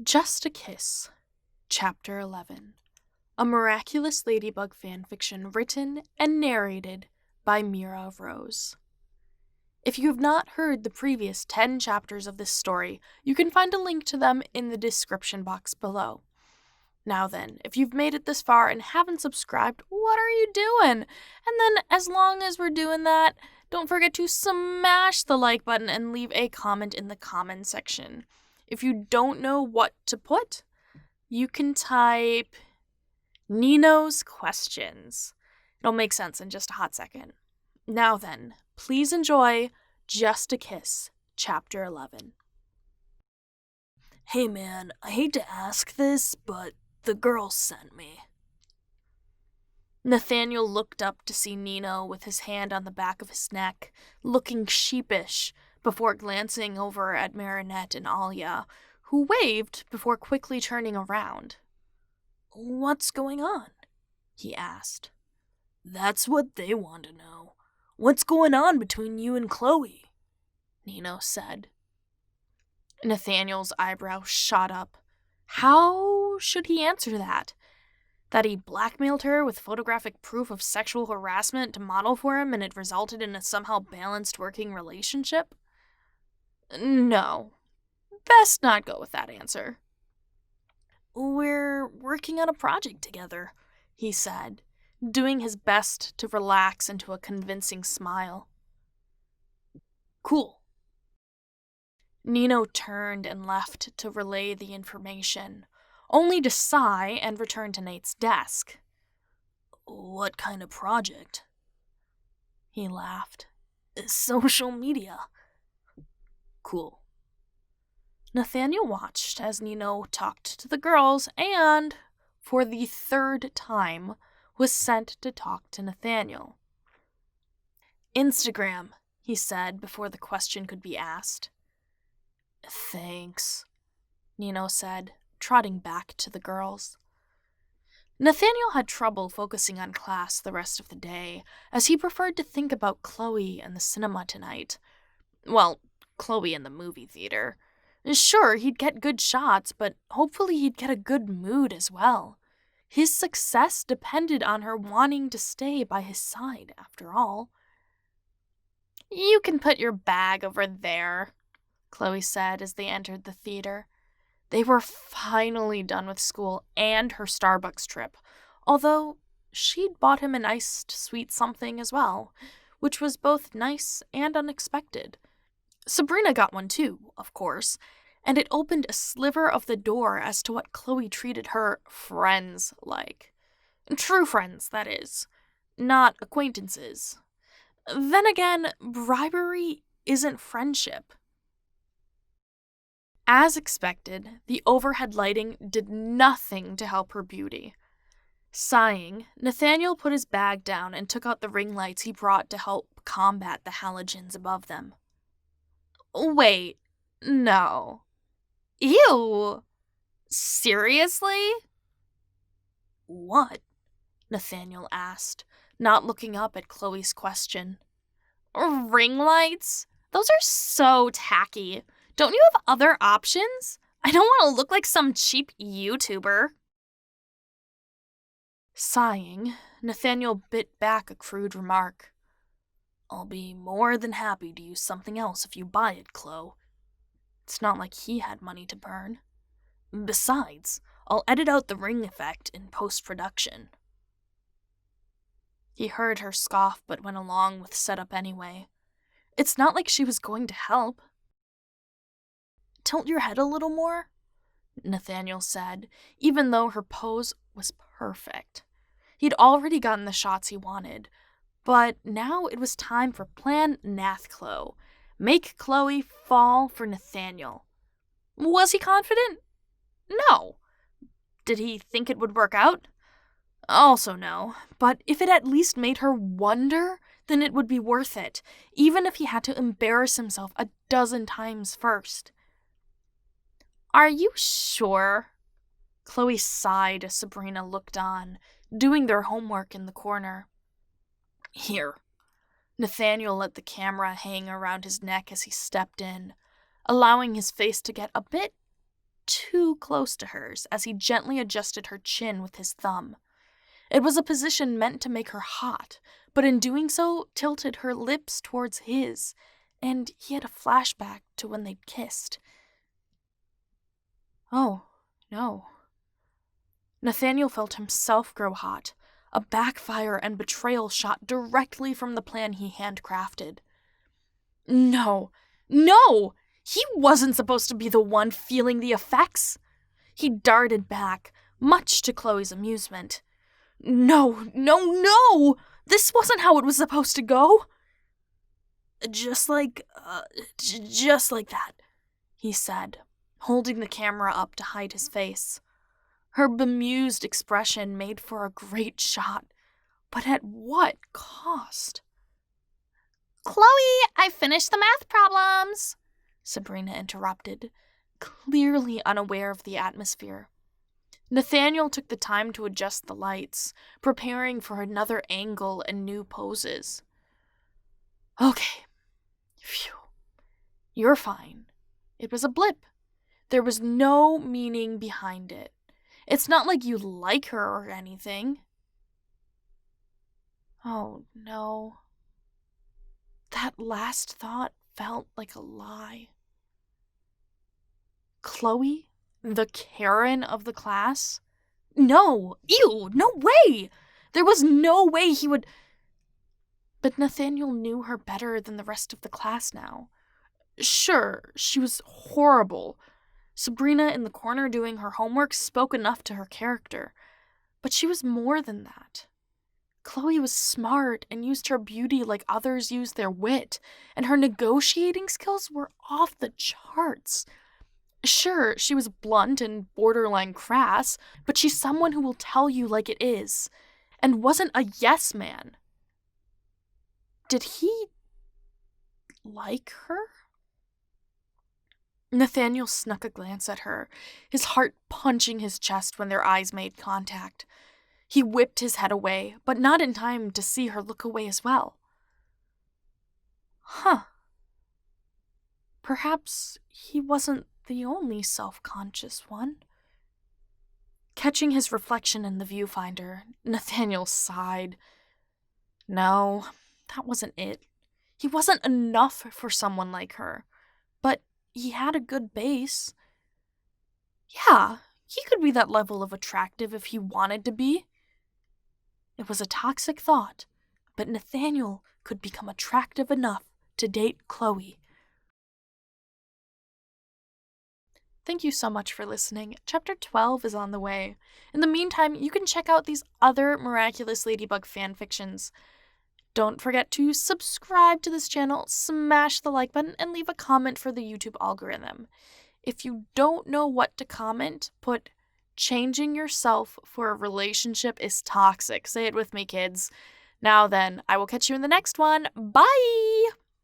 Just a Kiss, Chapter 11. A Miraculous Ladybug Fanfiction written and narrated by Mira Rose. If you have not heard the previous 10 chapters of this story, you can find a link to them in the description box below. Now then, if you've made it this far and haven't subscribed, what are you doing? And then, as long as we're doing that, don't forget to smash the like button and leave a comment in the comment section. If you don't know what to put, you can type Nino's questions. It'll make sense in just a hot second. Now then, please enjoy Just a Kiss, Chapter 11. Hey man, I hate to ask this, but the girl sent me. Nathaniel looked up to see Nino with his hand on the back of his neck, looking sheepish, before glancing over at Marinette and Alia, who waved before quickly turning around. "What's going on?" he asked. "That's what they want to know. What's going on between you and Chloe?" Nino said. Nathaniel's eyebrows shot up. How should he answer that? That he blackmailed her with photographic proof of sexual harassment to model for him and it resulted in a somehow balanced working relationship? No. Best not go with that answer. "We're working on a project together," he said, doing his best to relax into a convincing smile. "Cool." Nino turned and left to relay the information, only to sigh and return to Nate's desk. "What kind of project?" He laughed. "Social media." "Cool." Nathaniel watched as Nino talked to the girls and, for the third time, was sent to talk to Nathaniel. "Instagram," he said before the question could be asked. "Thanks," Nino said, trotting back to the girls. Nathaniel had trouble focusing on class the rest of the day, as he preferred to think about Chloe and the cinema tonight. Well, Chloe in the movie theater. Sure, he'd get good shots, but hopefully he'd get a good mood as well. His success depended on her wanting to stay by his side, after all. "You can put your bag over there," Chloe said as they entered the theater. They were finally done with school and her Starbucks trip, although she'd bought him an iced sweet something as well, which was both nice and unexpected. Sabrina got one too, of course, and it opened a sliver of the door as to what Chloe treated her friends like. True friends, that is, not acquaintances. Then again, bribery isn't friendship. As expected, the overhead lighting did nothing to help her beauty. Sighing, Nathaniel put his bag down and took out the ring lights he brought to help combat the halogens above them. Wait, no. Ew! Seriously? "What?" Nathaniel asked, not looking up at Chloe's question. Ring lights? Those are so tacky. Don't you have other options? I don't want to look like some cheap YouTuber. Sighing, Nathaniel bit back a crude remark. "I'll be more than happy to use something else if you buy it, Chlo." It's not like he had money to burn. "Besides, I'll edit out the ring effect in post-production." He heard her scoff but went along with setup anyway. It's not like she was going to help. "Tilt your head a little more," Nathaniel said, even though her pose was perfect. He'd already gotten the shots he wanted, but now it was time for Plan NathChlo. Make Chloe fall for Nathaniel. Was he confident? No. Did he think it would work out? Also no, but if it at least made her wonder, then it would be worth it, even if he had to embarrass himself a dozen times first. Are you sure? Chloe sighed as Sabrina looked on, doing their homework in the corner. "Here." Nathaniel let the camera hang around his neck as he stepped in, allowing his face to get a bit too close to hers as he gently adjusted her chin with his thumb. It was a position meant to make her hot, but in doing so, tilted her lips towards his, and he had a flashback to when they'd kissed. Oh, no. Nathaniel felt himself grow hot, a backfire and betrayal shot directly from the plan he handcrafted. No! He wasn't supposed to be the one feeling the effects! He darted back, much to Chloe's amusement. No! This wasn't how it was supposed to go! Just like that, he said, holding the camera up to hide his face. Her bemused expression made for a great shot, but at what cost? Chloe, I finished the math problems, Sabrina interrupted, clearly unaware of the atmosphere. Nathaniel took the time to adjust the lights, preparing for another angle and new poses. Okay. Phew. You're fine. It was a blip. There was no meaning behind it. It's not like you like her or anything. Oh, no. That last thought felt like a lie. Chloe? The Karen of the class? No! Ew! No way! There was no way he would... But Nathaniel knew her better than the rest of the class now. Sure, she was horrible. Sabrina in the corner doing her homework spoke enough to her character. But she was more than that. Chloe was smart and used her beauty like others use their wit, and her negotiating skills were off the charts. Sure, she was blunt and borderline crass, but she's someone who will tell you like it is, and wasn't a yes man. Did he like her? Nathaniel snuck a glance at her, his heart punching his chest when their eyes made contact. He whipped his head away, but not in time to see her look away as well. Huh. Perhaps he wasn't the only self-conscious one. Catching his reflection in the viewfinder, Nathaniel sighed. No, that wasn't it. He wasn't enough for someone like her, but he had a good base. Yeah, he could be that level of attractive if he wanted to be. It was a toxic thought, but Nathaniel could become attractive enough to date Chloe. Thank you so much for listening. Chapter 12 is on the way. In the meantime, you can check out these other Miraculous Ladybug fanfictions. Don't forget to subscribe to this channel, smash the like button, and leave a comment for the YouTube algorithm. If you don't know what to comment, put "changing yourself for a relationship is toxic." Say it with me, kids. Now then, I will catch you in the next one. Bye!